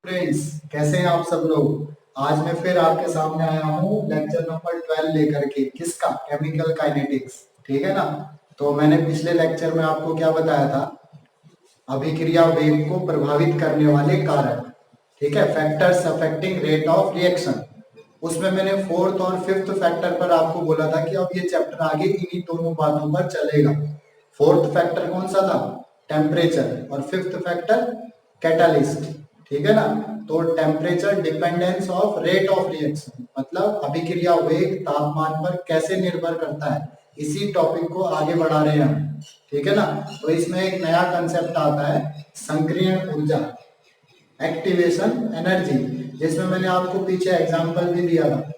Friends, कैसे हैं आप सब लोग। आज मैं फिर आपके सामने आया हूँ लेक्चर नंबर 12 लेकर के। किसका? Chemical kinetics. ठीक है ना। तो मैंने पिछले लेक्चर में आपको क्या बताया था? अभिक्रिया वेग को प्रभावित करने वाले कारक, ठीक है, factors affecting rate of reaction. उसमें मैंने फोर्थ और फिफ्थ फैक्टर पर आपको बोला था कि अब ये चैप्टर आगे इन्हीं दोनों बातों पर चलेगा। फोर्थ फैक्टर कौन सा था? टेम्परेचर। और फिफ्थ फैक्टर कैटालिस्ट। ठीक है ना। तो temperature dependence of rate of reaction, मतलब अभिक्रिया वेग तापमान पर कैसे निर्भर करता है, इसी टॉपिक को आगे बढ़ा रहे हैं हम। ठीक है ना। तो इसमें एक नया कंसेप्ट आता है, संक्रियण ऊर्जा, एक्टिवेशन एनर्जी, जिसमें मैंने आपको पीछे एग्जांपल भी दिया था।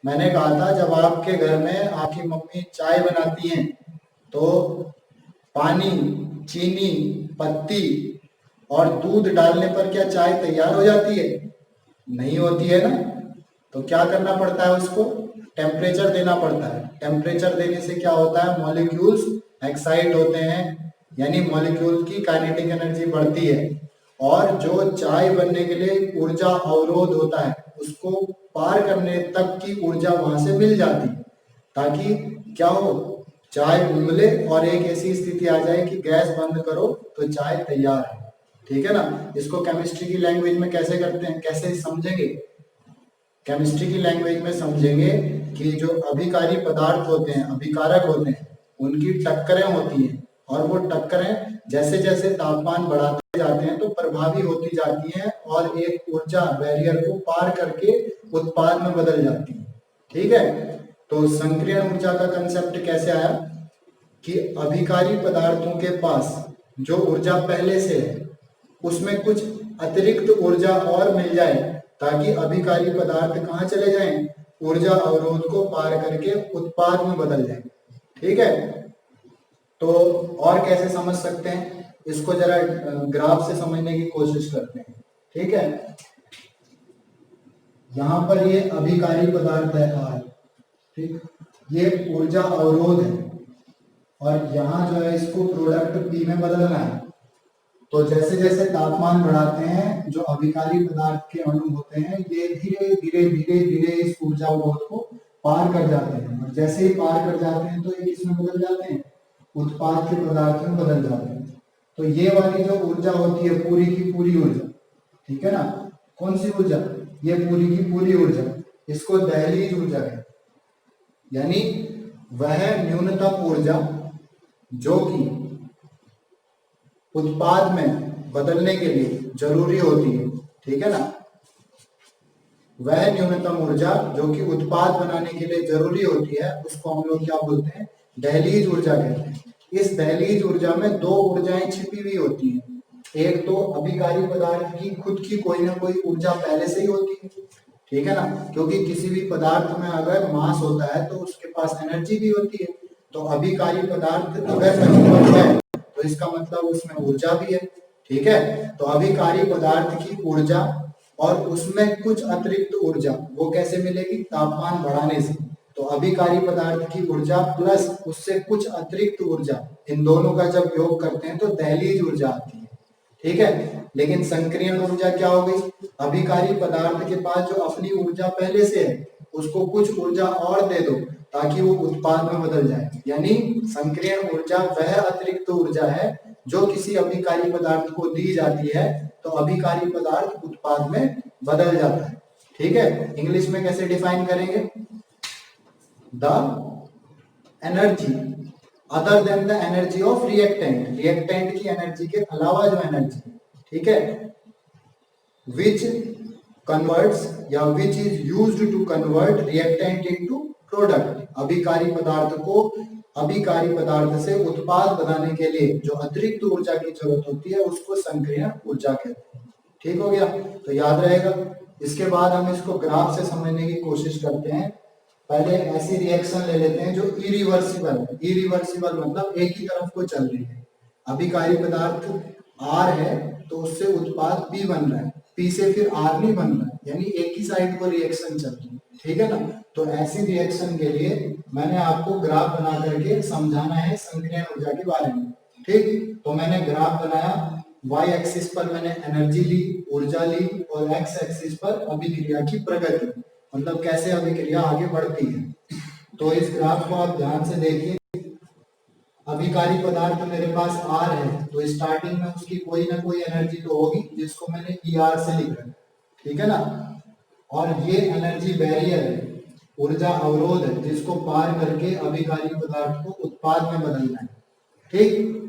मैंने कहा था जब आपके घर में आपकी मम्मी चाय बनाती हैं तो पानी, चीनी, पत्ती और दूध डालने पर क्या चाय तैयार हो जाती है? नहीं होती है ना। तो क्या करना पड़ता है? उसको टेम्परेचर देना पड़ता है। टेम्परेचर देने से क्या होता है? मॉलिक्यूल्स एक्साइट होते हैं, यानी मॉलिक्यूल की काइनेटिक एनर्जी बढ़ती है, और जो चाय बनने के लिए ऊर्जा अवरोध होता है उसको पार करने तक की ऊर्जा वहां से मिल जाती है, ताकि क्या हो, चाय उबले और एक ऐसी स्थिति आ जाए कि गैस बंद करो तो चाय तैयार है। ठीक है ना। इसको केमिस्ट्री की लैंग्वेज में कैसे करते हैं, कैसे समझेंगे? केमिस्ट्री की लैंग्वेज में समझेंगे कि जो अभिकारी पदार्थ होते हैं, अभिकारक होते हैं, उनकी टक्करें होती हैं, और वो टक्करें जैसे जैसे तापमान बढ़ाते जाते हैं तो प्रभावी होती जाती हैं और एक ऊर्जा बैरियर को पार करके उत्पाद में बदल जाती है। ठीक है। तो संक्रियण ऊर्जा का कंसेप्ट कैसे आया कि अभिकारी पदार्थों के पास जो ऊर्जा पहले से है उसमें कुछ अतिरिक्त ऊर्जा और मिल जाए, ताकि अभिकारी पदार्थ कहाँ चले जाएं? ऊर्जा अवरोध को पार करके उत्पाद में बदल जाए। ठीक है। तो और कैसे समझ सकते हैं इसको, जरा ग्राफ से समझने की कोशिश करते हैं। ठीक है। यहाँ पर ये अभिकारी पदार्थ है R, ठीक, ये ऊर्जा अवरोध है, और यहाँ जो है इसको प्रोडक्ट P में बदलना है। तो जैसे जैसे तापमान बढ़ाते हैं जो अभिकारी पदार्थ के अणु होते हैं ये धीरे धीरे धीरे धीरे इस ऊर्जा अवरोध को पार कर जाते हैं, और जैसे ही पार कर जाते हैं तो ये किसमें बदल जाते हैं? उत्पाद के पदार्थ में बदल जाते हैं। तो ये वाली जो ऊर्जा होती है पूरी की पूरी ऊर्जा, ठीक है ना, कौन सी ऊर्जा? ये पूरी की पूरी ऊर्जा, इसको दहलीज ऊर्जा कहते हैं। यानी वह न्यूनतम ऊर्जा जो कि उत्पाद में बदलने के लिए जरूरी होती है, ठीक है ना, वह न्यूनतम ऊर्जा जो कि उत्पाद बनाने के लिए जरूरी होती है उसको हम लोग क्या बोलते हैं? दहलीज ऊर्जा कहते हैं। इस दहलीज ऊर्जा में दो ऊर्जाएं छिपी हुई होती हैं। एक तो अभिकारी पदार्थ की खुद की कोई ना कोई ऊर्जा पहले से ही होती है, ठीक है ना, क्योंकि किसी भी पदार्थ में अगर मास होता है तो उसके पास एनर्जी भी होती है। तो अभिकारी पदार्थ अगर नहींवत है तो इसका मतलब उसमें ऊर्जा भी है। ठीक है। तो अभिकारी पदार्थ की ऊर्जा और उसमें कुछ अतिरिक्त ऊर्जा वो कैसे मिलेगी? तापमान बढ़ाने से। तो अभिकारी पदार्थ की ऊर्जा प्लस उससे कुछ अतिरिक्त ऊर्जा, इन दोनों का जब योग करते हैं तो दहलीज ऊर्जा आती है। ठीक है। लेकिन संक्रियण ऊर्जा क्या हो गई? अभिकारी पदार्थ के पास जो अपनी ऊर्जा पहले से है उसको कुछ ऊर्जा और दे दो ताकि वो उत्पाद में बदल जाए। यानी संक्रियण ऊर्जा वह अतिरिक्त ऊर्जा है जो किसी अभिकारी पदार्थ को दी जाती है तो अभिकारी पदार्थ उत्पाद में बदल जाता है। ठीक है। इंग्लिश में कैसे डिफाइन करेंगे? The energy other than the energy of reactant, reactant की एनर्जी के अलावा जो एनर्जी, ठीक है, विच कन्वर्ट्स या which is used to convert reactant into product. अभिकारी पदार्थ को अभिकारी पदार्थ से उत्पाद बनाने के लिए जो अतिरिक्त ऊर्जा की जरूरत होती है उसको संक्रियण ऊर्जा कहते हैं। ठीक हो गया। तो याद रहेगा। इसके बाद हम इसको ग्राफ से समझने की कोशिश करते हैं। पहले ऐसी रिएक्शन ले लेते हैं जो इरिवर्सिबल है। इरिवर्सिबल मतलब एक ही तरफ को चल रही है। अभिकारी पदार्थ R है तो उससे उत्पाद P बन रहा है, P से फिर R नहीं बन रहा है, यानी एक ही साइड को रिएक्शन चल रही है। ठीक है ना। तो ऐसी रिएक्शन के लिए मैंने आपको ग्राफ बना करके समझाना है संक्रियण ऊर्जा के बारे में। ठीक। तो मैंने ग्राफ बनाया, वाई एक्सिस पर मैंने एनर्जी ली, ऊर्जा ली, और एक्स एक्सिस पर अभिक्रिया की प्रगति, मतलब कैसे अभिक्रिया आगे बढ़ती है। तो इस ग्राफ को आप ध्यान से देखिए। अभिकारी पदार्थ मेरे पास आर है, तो स्टार्टिंग में उसकी कोई ना कोई एनर्जी तो होगी, जिसको मैंने ई आर से लिखा है, ठीक है ना। और ये एनर्जी बैरियर है, ऊर्जा अवरोध है, जिसको पार करके अभिकारी पदार्थ को उत्पाद में बदलना है, ठीक।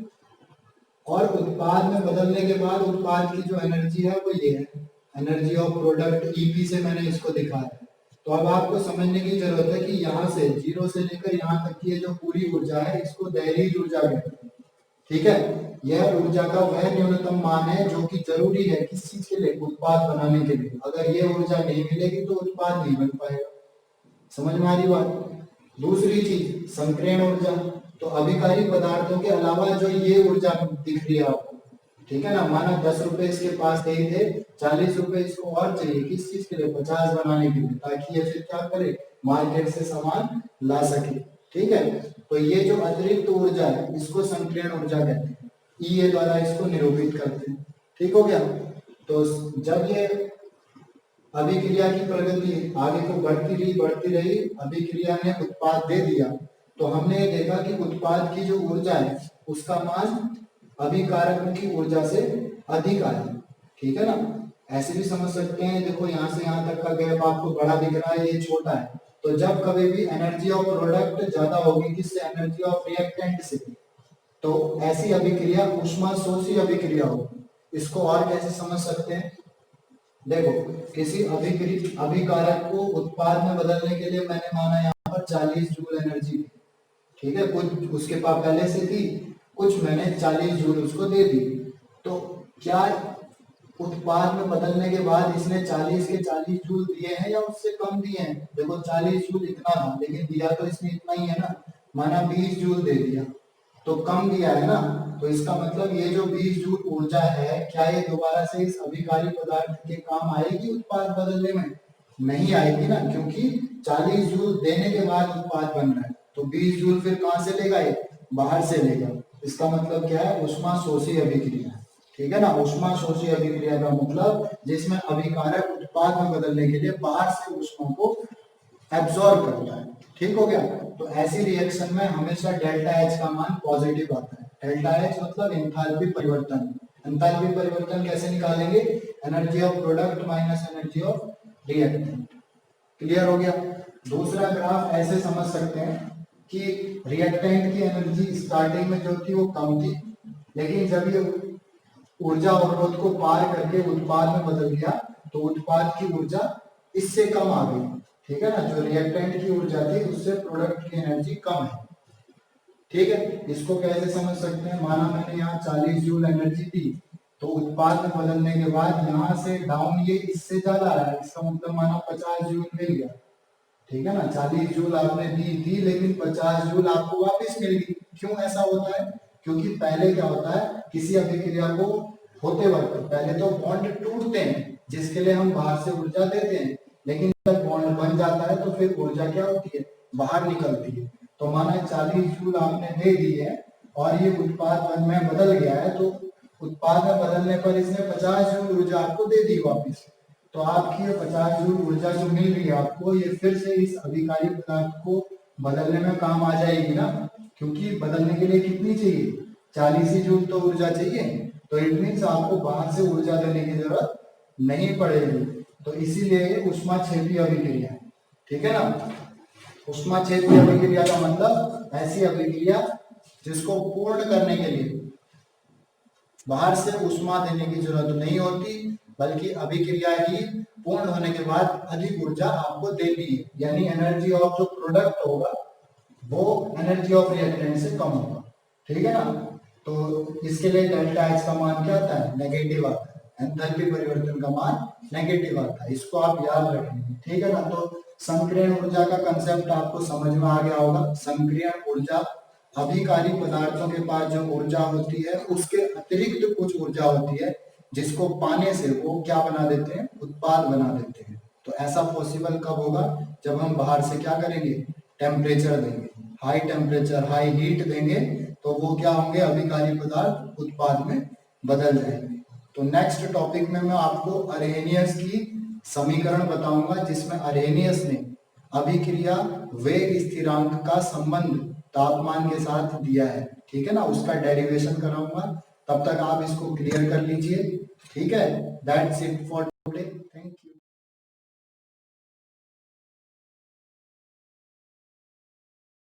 और उत्पाद में बदलने के बाद उत्पाद की जो एनर्जी है वो ये है, एनर्जी ऑफ प्रोडक्ट, ईपी से मैंने इसको दिखाया है। तो अब आपको समझने की जरूरत है कि यहाँ से जीरो से लेकर यहाँ तक की जो पूरी ऊर्जा है इसको दहलीज ऊर्जा कहते हैं, ठीक है। यह ऊर्जा का वह न्यूनतम मान है जो कि जरूरी है किस चीज के लिए, उत्पाद बनाने के लिए। अगर ये ऊर्जा नहीं मिलेगी तो उत्पाद नहीं बन पाएगा। समझ में आ रही बात। दूसरी चीज संकीर्ण ऊर्जा, तो अभिकारी पदार्थों के अलावा जो ये ऊर्जा दिख रही है आपको, ठीक है ना, माना 10 रुपए इसके पास नहीं थे, 40 रुपए इसको और चाहिए, किस चीज के लिए, 50 बनाने के लिए, ताकि ये फिर क्या करे, मार्केट से सामान ला सके, ठीक है। तो ये जो अतिरिक्त ऊर्जा है इसको संकीर्ण ऊर्जा कहते हैं, ई द्वारा इसको निरूपित करते हैं, ठीक हो गया। तो जब ये अभिक्रिया की प्रगति आगे को बढ़ती रही, अभिक्रिया ने उत्पाद दे दिया, तो हमने ये देखा कि उत्पाद की जो ऊर्जा है उसका मान अभिकारक की ऊर्जा से अधिक आया, ठीक है ना। ऐसे भी समझ सकते हैं, देखो यहाँ से यहाँ तक का गैप आपको बड़ा दिख रहा है, ये छोटा है। तो जब कभी भी एनर्जी ऑफ प्रोडक्ट ज्यादा होगी किससे, एनर्जी ऑफ रिएक्टेंट से, तो ऐसी अभिक्रिया ऊष्मा शोषी अभिक्रिया होगी। इसको और कैसे समझ सकते हैं, देखो किसी अभिकारक को उत्पाद में बदलने के लिए मैंने माना यहाँ पर 40 जूल एनर्जी, ठीक है, कुछ उसके पास पहले से थी, कुछ मैंने 40 जूल उसको दे दी। तो क्या उत्पाद में बदलने के बाद इसने 40 के 40 जूल दिए हैं या उससे कम दिए हैं, देखो 40 जूल इतना था लेकिन दिया तो इसने इतना ही है ना, माना 20 जूल दे दिया तो कम दिया है ना। तो इसका मतलब ये जो 20 जूल ऊर्जा है, क्या ये दोबारा से इस अभिकारी पदार्थ के काम आएगी उत्पाद बदलने में, नहीं आएगी ना, क्योंकि 40 जूल देने के बाद उत्पाद बन रहा है। तो 20 जूल फिर कहां से लेगा, ये बाहर से लेगा। इसका मतलब क्या है, ऊष्मा शोषी अभिक्रिया, ठीक है ना। ऊष्मा शोषी अभिक्रिया का मतलब जिसमें अभिकारक उत्पाद में बदलने के लिए बाहर से ऊष्मा को एब्सॉर्ब करता है, ठीक हो गया। तो ऐसी रिएक्शन में हमेशा डेल्टा एच का मान पॉजिटिव आता है। डेल्टा एच मतलब एंथैल्पी परिवर्तन। एंथैल्पी परिवर्तन कैसे निकालेंगे, energy of product minus energy of reactant, clear हो गया। दूसरा ग्राफ ऐसे समझ सकते हैं कि रिएक्टेंट की एनर्जी स्टार्टिंग में जो थी वो कम थी, लेकिन जब ये ऊर्जा अवरोध को पार करके उत्पाद में बदल गया तो उत्पाद की ऊर्जा इससे कम आ गई, ठीक है ना। जो रिएक्टेंट की ऊर्जा थी उससे प्रोडक्ट की एनर्जी कम है, ठीक है। इसको कैसे समझ सकते हैं, माना मैंने यहाँ 40 जूल एनर्जी दी, तो उत्पाद में बदलने के बाद यहाँ से डाउन ये इससे ज्यादा आ रहा है, इसका मतलब माना 50 जूल मिल गया, ठीक है ना। 40 जूल आपने दी थी लेकिन 50 जूल आपको वापस मिल गई। क्यों ऐसा होता है, क्योंकि पहले क्या होता है, किसी अभिक्रिया को होते वक्त पहले तो बॉन्ड टूटते हैं जिसके लिए हम बाहर से ऊर्जा देते हैं, लेकिन जब बॉन्ड बन जाता है तो फिर ऊर्जा क्या होती है, बाहर निकलती है। तो माना 40 जूल आपने दे दी है और ये उत्पाद में बदल गया है, तो उत्पाद में बदलने पर इसने 50 जूल ऊर्जा आपको दे दी वापिस। तो आपकी ये 50 जूल ऊर्जा जो मिल रही है आपको, ये फिर से इस अभिकारी पदार्थ को बदलने में काम आ जाएगी ना, क्योंकि बदलने के लिए कितनी चाहिए, 40 ही जूल तो ऊर्जा चाहिए। तो इट मीन्स आपको बाहर से ऊर्जा देने की जरूरत नहीं पड़ेगी। तो इसीलिए ऊष्माक्षेपी अभिक्रिया, ठीक है ना। ऊष्माक्षेपी अभिक्रिया का मतलब ऐसी अभिक्रिया जिसको पूर्ण करने के लिए बाहर से ऊष्मा देने की जरूरत नहीं होती, बल्कि अभिक्रिया ही पूर्ण होने के बाद अधिक ऊर्जा आपको देती है, यानी एनर्जी ऑफ जो प्रोडक्ट होगा वो एनर्जी ऑफ रिएक्टेंट से कम होगा, ठीक है ना। तो इसके लिए डेल्टा एच का मान क्या आता है, नेगेटिव आता है, एंथैल्पी परिवर्तन का मान नेगेटिव आता है, इसको आप याद रखेंगे, ठीक है ना। तो संकीर्ण ऊर्जा का कंसेप्ट आपको समझ में आ गया होगा। संकीर्ण ऊर्जा अभिकारी पदार्थों के पास जो ऊर्जा होती है उसके अतिरिक्त कुछ ऊर्जा होती है जिसको पाने से वो क्या बना देते हैं, उत्पाद बना देते हैं। तो ऐसा पॉसिबल कब होगा, जब हम बाहर से क्या करेंगे, टेम्परेचर देंगे, हाई टेम्परेचर हाई हीट देंगे, तो वो क्या होंगे, अभिकारी पदार्थ उत्पाद में बदल जाएंगे। तो नेक्स्ट टॉपिक में मैं आपको अरहेनियस की समीकरण बताऊंगा, जिसमें अरहेनियस ने अभिक्रिया वेग स्थिरांक का संबंध तापमान के साथ दिया है, ठीक है ना, उसका डेरिवेशन कराऊंगा। तब तक आप इसको क्लियर कर लीजिए, ठीक है। That's it for today.